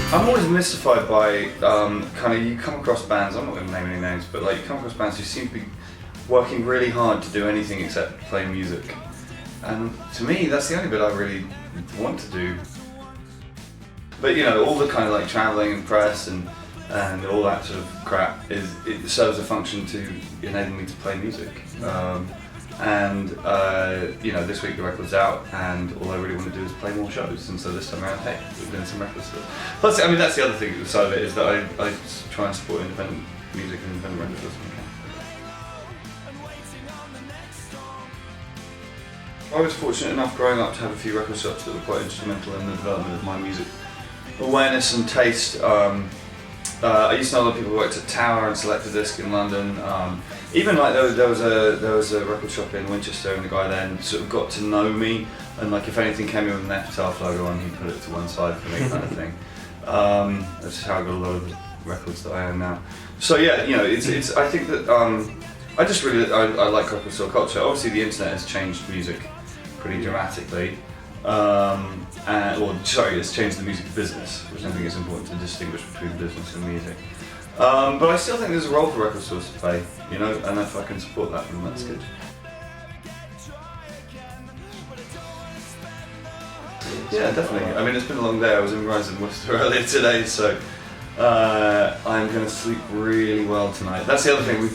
I'm always mystified by kind of, you come across bands, I'm not going to name any names, but like you come across bands who seem to be working really hard to do anything except play music. And to me, that's the only bit I really want to do. But you know, all the kind of like travelling and press and all that sort of crap it serves a function to enable me to play music. You know, this week the record's out, and all I really want to do is play more shows. And so this time around, hey, we're doing some record stuff. Plus, I mean, that's the other thing, the side of it is that I try and support independent music and independent records as I can. I was fortunate enough growing up to have a few record shops that were quite instrumental in the development of my music awareness and taste. I used to know a lot of people who worked at Tower and Selector Disc in London. Even like there was a record shop in Winchester, and the guy then sort of got to know me, and like if anything came in with an Epitaph logo on, he'd put it to one side for me, kind of thing. That's how I got a lot of the records that I own now. So yeah, you know, it's I think that I just really I like record store culture. Obviously, the internet has changed music pretty dramatically. It's changed the music business, which I think is important to distinguish between business and music. But I still think there's a role for record stores to play, you know, and if I can support that, then that's good. Yeah, definitely. I mean, it's been a long day. I was in Rise Bristol earlier today, so I'm going to sleep really well tonight. That's the other thing. We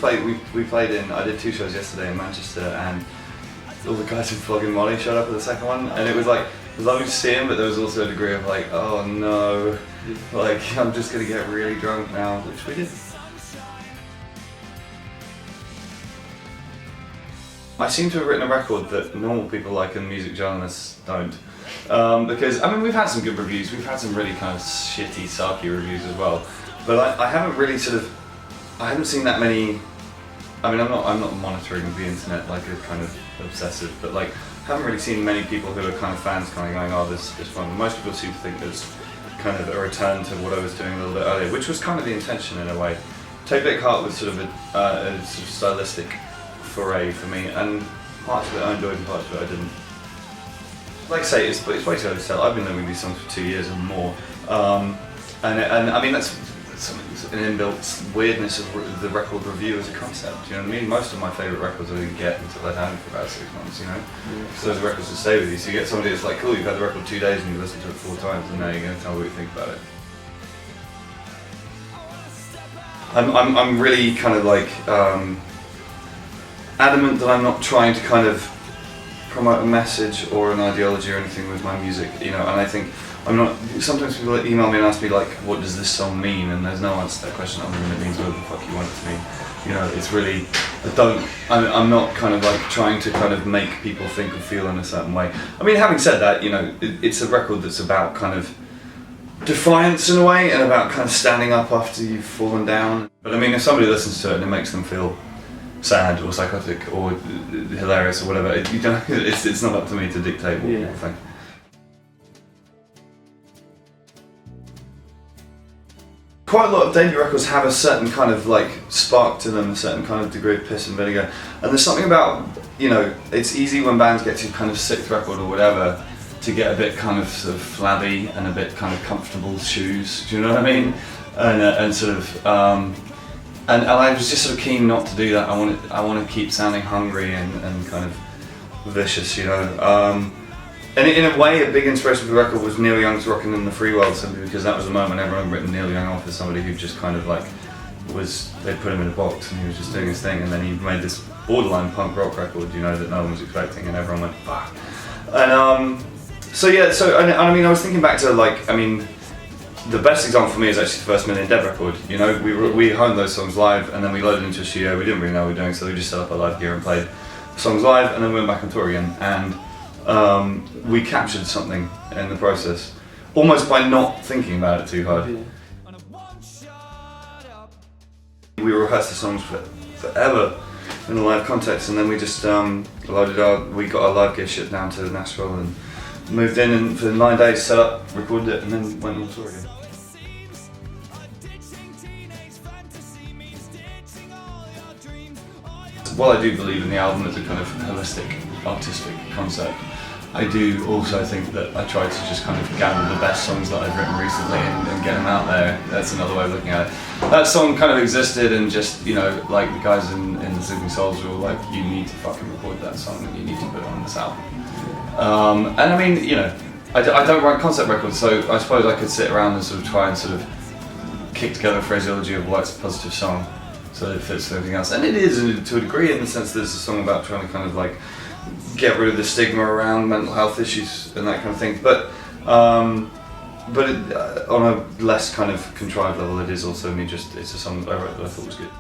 played in. I did 2 shows yesterday in Manchester, and all the guys in Flogging Molly showed up at the second one, and it was like, it was lovely to see him, but there was also a degree of like, oh no, like I'm just gonna get really drunk now, which we did. I seem to have written a record that normal people like and music journalists don't. Because, I mean, we've had some good reviews, we've had some really kind of shitty, sarky reviews as well, but I haven't really I haven't seen that many. I mean, I'm not monitoring the internet like a kind of obsessive, but like, haven't really seen many people who are kind of fans kind of going, oh, this one. Most people seem to think there's kind of a return to what I was doing a little bit earlier, which was kind of the intention in a way. Take Big Heart was sort of a sort of stylistic foray for me, and parts of it I enjoyed and parts of it I didn't. Like I say, it's way too early to tell. I've been living these songs for 2 years and more, and I mean that's an inbuilt weirdness of the record review as a concept. You know what I mean? Most of my favourite records I didn't get until I'd had it for about 6 months. You know, so those records that stay with you. So you get somebody that's like, cool, you've had the record 2 days and you listened to it 4 times, and now you're going to tell me what you think about it. I'm really kind of like adamant that I'm not trying to kind of promote a message or an ideology or anything with my music, you know, and I think I'm not. Sometimes people email me and ask me like, what does this song mean? And there's no answer to that question other than it means whatever the fuck you want it to mean. You know, it's really, I'm not kind of like trying to kind of make people think or feel in a certain way. I mean, having said that, you know, it's a record that's about kind of defiance in a way, and about kind of standing up after you've fallen down. But I mean, if somebody listens to it and it makes them feel sad or psychotic or hilarious or whatever, it's not up to me to dictate what people think. Quite a lot of debut records have a certain kind of like spark to them, a certain kind of degree of piss and vinegar. And there's something about, you know, it's easy when bands get to kind of 6th record or whatever to get a bit kind of sort of flabby and a bit kind of comfortable shoes, do you know what I mean? And sort of, and I was just sort of keen not to do that. I want to keep sounding hungry and kind of vicious, you know. And in a way, a big inspiration for the record was Neil Young's Rockin' in the Free World, simply because that was the moment everyone written Neil Young off as somebody who just kind of like they put him in a box and he was just doing his thing, and then he made this borderline punk rock record, you know, that no one was expecting, and everyone went, fuck. And so yeah, and I mean, I was thinking back to like, I mean, the best example for me is actually the first Million Dead record. You know, we honed those songs live, and then we loaded into a studio. We didn't really know what we were doing, so we just set up our live gear and played songs live, and then we went back on tour again. And we captured something in the process, almost by not thinking about it too hard. We rehearsed the songs forever in a live context, and then we just we got our live gear shipped down to Nashville and moved in, and for 9 days set up, recorded it, and then went on tour again. While I do believe in the album as a kind of holistic, artistic concept, I do also think that I try to just kind of gather the best songs that I've written recently and get them out there. That's another way of looking at it. That song kind of existed, and just, you know, like the guys in the Sleeping Souls were like, you need to fucking record that song and you need to put it on this album. And I mean, you know, I don't write concept records, so I suppose I could sit around and sort of try and sort of kick together a phraseology of why it's a positive song so that it fits with everything else. And it is to a degree, in the sense that it's a song about trying to kind of like get rid of the stigma around mental health issues and that kind of thing. But on a less kind of contrived level, it is also me just, it's a song that I wrote that I thought was good.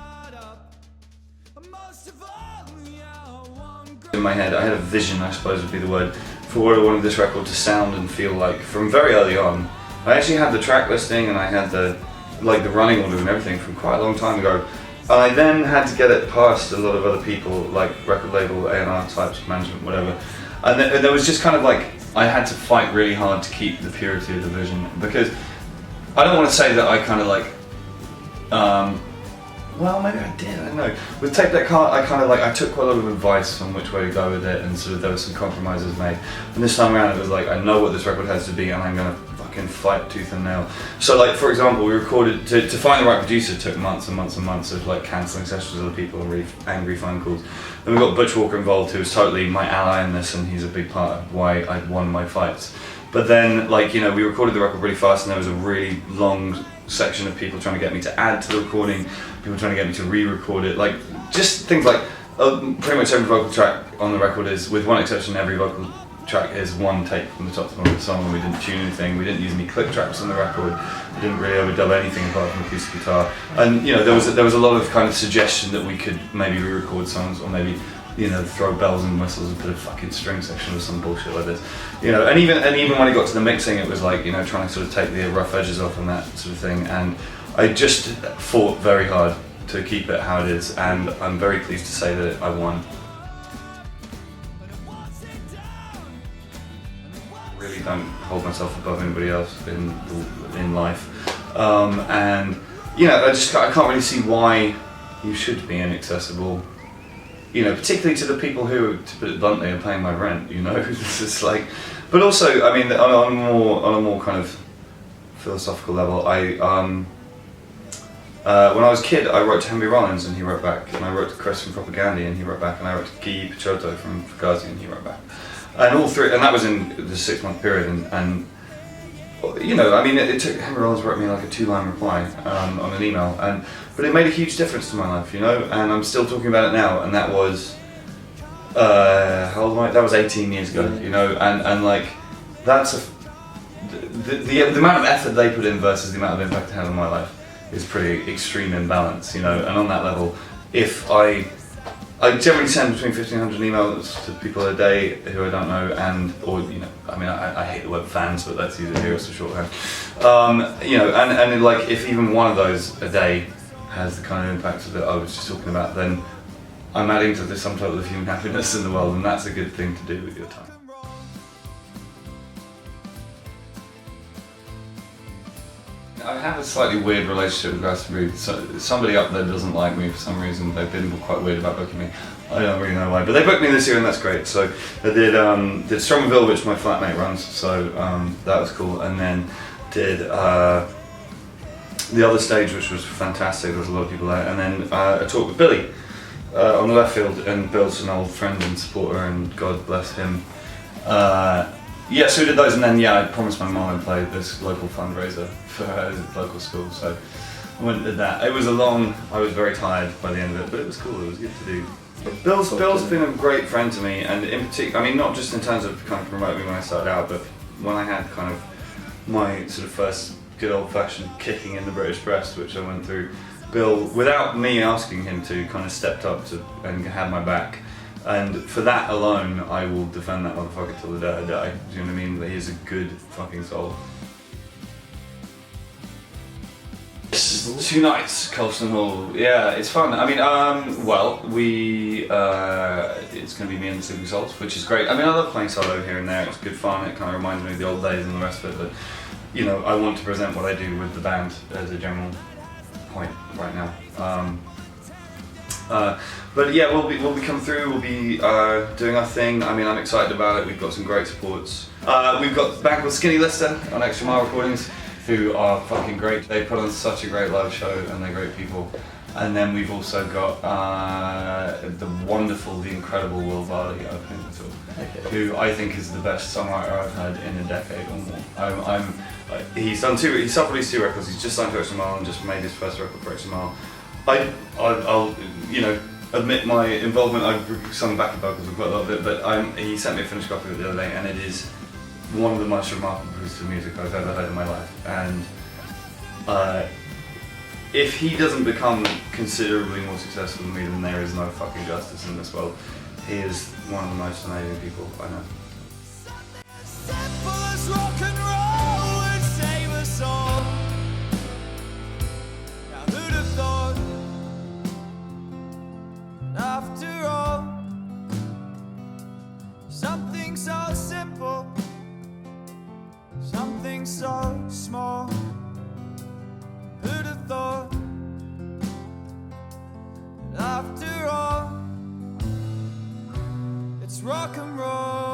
In my head, I had a vision, I suppose would be the word, for what I wanted this record to sound and feel like from very early on. I actually had the track listing and I had the running order and everything from quite a long time ago. And I then had to get it past a lot of other people, like record label, A&R types, management, whatever. And there was just kind of like, I had to fight really hard to keep the purity of the vision, because I don't want to say that I kind of like, well, maybe I did, I don't know. With Tape Deck Heart, I took quite a lot of advice on which way to go with it, and sort of there were some compromises made. And this time around it was like, I know what this record has to be and I'm going to fucking fight tooth and nail. So like, for example, we recorded, to find the right producer took months and months and months of like cancelling sessions with other people and really angry phone calls. Then we got Butch Walker involved, who was totally my ally in this, and he's a big part of why I won my fights. But then, like, you know, we recorded the record really fast, and there was a really long section of people trying to get me to add to the recording, people trying to get me to re-record it, like just things like pretty much every vocal track on the record is, with one exception, every vocal track is one take from the top to bottom of the song, and we didn't tune anything, we didn't use any click tracks on the record, we didn't really overdub anything apart from acoustic guitar. And you know, there was a lot of kind of suggestion that we could maybe re-record songs, or maybe, you know, throw bells and whistles and put a fucking string section or some bullshit like this, you know. And even when it got to the mixing, it was like, you know, trying to sort of take the rough edges off and that sort of thing. And I just fought very hard to keep it how it is, and I'm very pleased to say that I won. Really don't hold myself above anybody else in life, and you know, I can't really see why you should be inaccessible. You know, particularly to the people who, to put it bluntly, are paying my rent. You know, this is like, but also, I mean, on a more kind of philosophical level, when I was a kid, I wrote to Henry Rollins and he wrote back, and I wrote to Chris from Propaganda and he wrote back, and I wrote to Guy Picciotto from Fugazi and he wrote back, and all three, and that was in the 6-month period, and you know, I mean, it took, Henry Rollins wrote me like a 2-line reply on an email, but it made a huge difference to my life, you know, and I'm still talking about it now, and that was, how old am I? That was 18 years ago, you know, and like, that's the amount of effort they put in versus the amount of impact it had on my life is pretty extreme imbalance, you know. And on that level, if I generally send between 1,500 emails to people a day who I don't know, or you know, I mean, I hate the word fans, but that's easier here as a shorthand. You know, and like, if even one of those a day has the kind of impact that I was just talking about, then I'm adding to the sum total of human happiness in the world, and that's a good thing to do with your time. I have a slightly weird relationship with Glastonbury. So, somebody up there doesn't like me for some reason. They've been quite weird about booking me. I don't really know why, but they booked me this year, and that's great. So they did Stromerville, which my flatmate runs, so that was cool. And then did the other stage, which was fantastic. There was a lot of people there. And then a talk with Billy on the left field, and Bill's an old friend and supporter, and God bless him. Yeah, so we did those, and then I promised my mom I'd play this local fundraiser for her local school, so I went and did that. It was I was very tired by the end of it, but it was cool, it was good to do. Bill's been a great friend to me, and in particular, I mean, not just in terms of kind of promoting me when I started out, but when I had kind of my sort of first good old-fashioned kicking in the British breast, which I went through, Bill, without me asking him to, kind of stepped up and had my back. And for that alone, I will defend that motherfucker till the day I die. Do you know what I mean? He's a good fucking soul. 2 nights, Colston Hall. Yeah, it's fun. I mean, well, it's going to be me and the Sleeping Souls, which is great. I mean, I love playing solo here and there. It's good fun. It kind of reminds me of the old days and the rest of it. But, you know, I want to present what I do with the band as a general point right now. But yeah, we'll be coming through. We'll be doing our thing. I mean, I'm excited about it. We've got some great supports. We've got a band called Skinny Lister on Extra Mile Recordings, who are fucking great. They put on such a great live show, and they're great people. And then we've also got the wonderful, the incredible Will Varley opening the tour, who I think is the best songwriter I've heard in a decade or more. He's self-released 2 records. He's just signed to Extra Mile and just made his first record for Extra Mile. I'll admit my involvement. I've sung backing vocals with quite a lot of it, but he sent me a finished copy of it the other day, and it is one of the most remarkable pieces of music I've ever heard in my life. And if he doesn't become considerably more successful than me, then there is no fucking justice in this world. He is one of the most amazing people I know. Simple as rock and roll would save us all. Now who'd have thought? After all, something so simple, something so small. Who'd have thought? After all, it's rock and roll.